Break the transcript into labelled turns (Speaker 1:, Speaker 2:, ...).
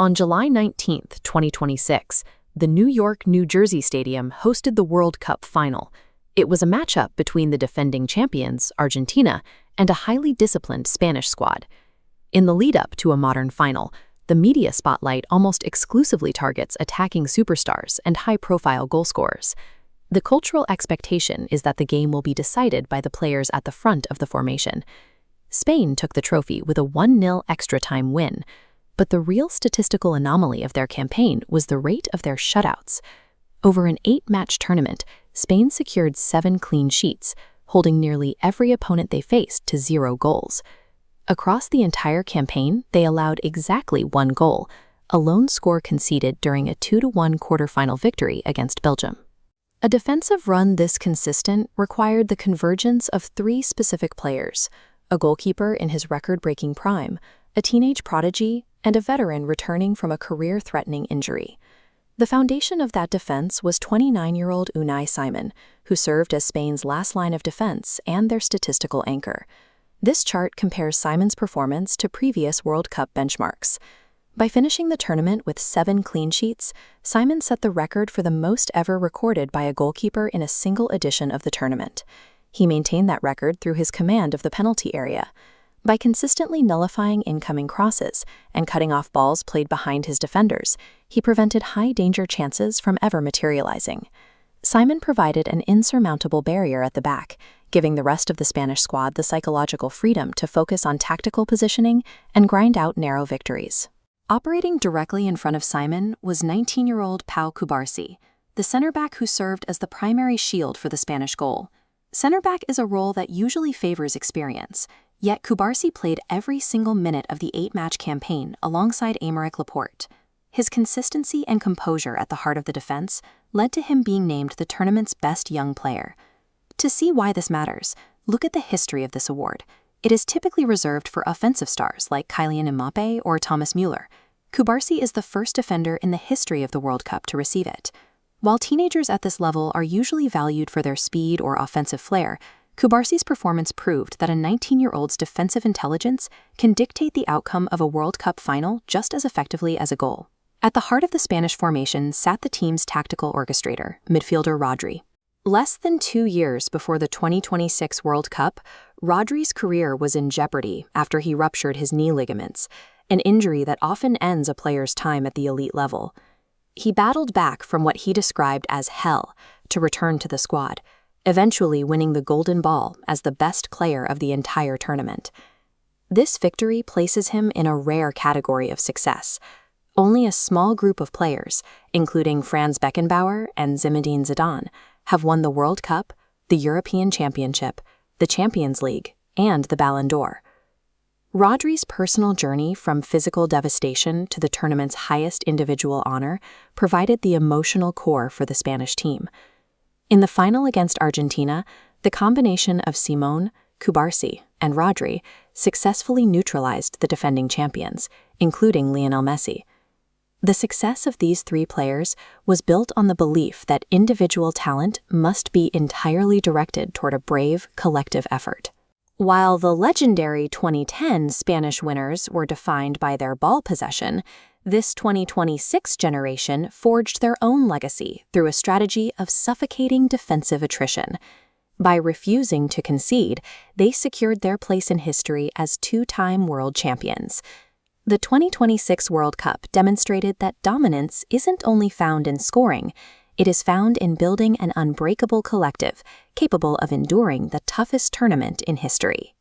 Speaker 1: On July 19, 2026, the New York-New Jersey Stadium hosted the World Cup final. It was a matchup between the defending champions, Argentina, and a highly disciplined Spanish squad. In the lead-up to a modern final, the media spotlight almost exclusively targets attacking superstars and high-profile goal scorers. The cultural expectation is that the game will be decided by the players at the front of the formation. Spain took the trophy with a 1-0 extra-time win, but the real statistical anomaly of their campaign was the rate of their shutouts. Over an 8-match tournament, Spain secured 7 clean sheets, holding nearly every opponent they faced to 0 goals. Across the entire campaign, they allowed exactly 1 goal, a lone score conceded during a 2-1 quarterfinal victory against Belgium. A defensive run this consistent required the convergence of 3 specific players: a goalkeeper in his record-breaking prime, a teenage prodigy, and a veteran returning from a career-threatening injury. The foundation of that defense was 29-year-old Unai Simon, who served as Spain's last line of defense and their statistical anchor. This chart compares Simon's performance to previous World Cup benchmarks. By finishing the tournament with 7 clean sheets, Simon set the record for the most ever recorded by a goalkeeper in a single edition of the tournament. He maintained that record through his command of the penalty area. By consistently nullifying incoming crosses and cutting off balls played behind his defenders, he prevented high-danger chances from ever materializing. Simon provided an insurmountable barrier at the back, giving the rest of the Spanish squad the psychological freedom to focus on tactical positioning and grind out narrow victories. Operating directly in front of Simon was 19-year-old Pau Cubarsi, the center back who served as the primary shield for the Spanish goal. Center back is a role that usually favors experience, yet Cubarsi played every single minute of the 8-match campaign alongside Aymeric Laporte. His consistency and composure at the heart of the defense led to him being named the tournament's best young player. To see why this matters, look at the history of this award. It is typically reserved for offensive stars like Kylian Mbappe or Thomas Müller. Cubarsi is the first defender in the history of the World Cup to receive it. While teenagers at this level are usually valued for their speed or offensive flair, Cubarsi's performance proved that a 19-year-old's defensive intelligence can dictate the outcome of a World Cup final just as effectively as a goal. At the heart of the Spanish formation sat the team's tactical orchestrator, midfielder Rodri. Less than 2 years before the 2026 World Cup, Rodri's career was in jeopardy after he ruptured his knee ligaments, an injury that often ends a player's time at the elite level. He battled back from what he described as hell to return to the squad, eventually winning the Golden Ball as the best player of the entire tournament. This victory places him in a rare category of success. Only a small group of players, including Franz Beckenbauer and Zinedine Zidane, have won the World Cup, the European Championship, the Champions League, and the Ballon d'Or. Rodri's personal journey from physical devastation to the tournament's highest individual honor provided the emotional core for the Spanish team. In the final against Argentina, the combination of Simón, Cubarsi, and Rodri successfully neutralized the defending champions, including Lionel Messi. The success of these 3 players was built on the belief that individual talent must be entirely directed toward a brave, collective effort. While the legendary 2010 Spanish winners were defined by their ball possession, this 2026 generation forged their own legacy through a strategy of suffocating defensive attrition. By refusing to concede, they secured their place in history as 2-time world champions. The 2026 World Cup demonstrated that dominance isn't only found in scoring, it is found in building an unbreakable collective capable of enduring the toughest tournament in history.